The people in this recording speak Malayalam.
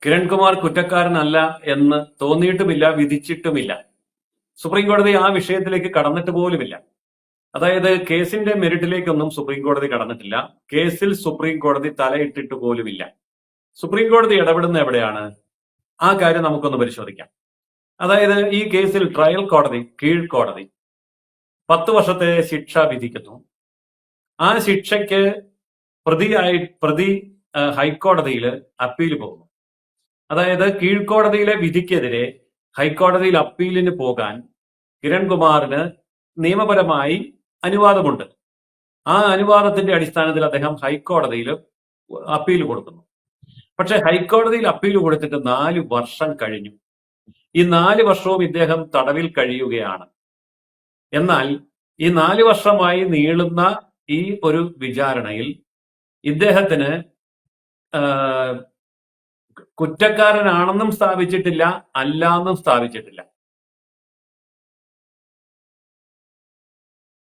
കിരൺകുമാർ കുറ്റക്കാരനല്ല എന്ന് തോന്നിയിട്ടുമില്ല, വിധിച്ചിട്ടുമില്ല. സുപ്രീം കോടതി ആ വിഷയത്തിലേക്ക് കടന്നിട്ട് പോലുമില്ല. അതായത് കേസിന്റെ മെറിറ്റിലേക്കൊന്നും സുപ്രീം കോടതി കടന്നിട്ടില്ല. കേസിൽ സുപ്രീം കോടതി തലയിട്ടിട്ട് പോലുമില്ല. സുപ്രീം കോടതി ഇടപെടുന്ന എവിടെയാണ്? ആ കാര്യം നമുക്കൊന്ന് പരിശോധിക്കാം. അതായത് ഈ കേസിൽ ട്രയൽ കോടതി, കീഴ്ക്കോടതി 10 വർഷത്തെ ശിക്ഷ വിധിക്കുന്നു. ആ ശിക്ഷയ്ക്ക് പ്രതി ഹൈക്കോടതിയിൽ അപ്പീൽ പോകുന്നു. അതായത് കീഴ്ക്കോടതിയിലെ വിധിക്കെതിരെ ഹൈക്കോടതിയിൽ അപ്പീലിന് പോകാൻ കിരൺകുമാറിന് നിയമപരമായി അനുവാദമുണ്ട്. ആ അനുവാദത്തിന്റെ അടിസ്ഥാനത്തിൽ അദ്ദേഹം ഹൈക്കോടതിയിൽ അപ്പീൽ കൊടുക്കുന്നു. പക്ഷെ ഹൈക്കോടതിയിൽ അപ്പീൽ കൊടുത്തിട്ട് 4 വർഷം കഴിഞ്ഞു. ഈ 4 വർഷവും ഇദ്ദേഹം തടവിൽ കഴിയുകയാണ്. എന്നാൽ ഈ 4 വർഷമായി നീളുന്ന ഈ ഒരു വിചാരണയിൽ ഇദ്ദേഹത്തിന് കുറ്റക്കാരനാണെന്നും സ്ഥാപിച്ചിട്ടില്ല, അല്ലാന്നും സ്ഥാപിച്ചിട്ടില്ല.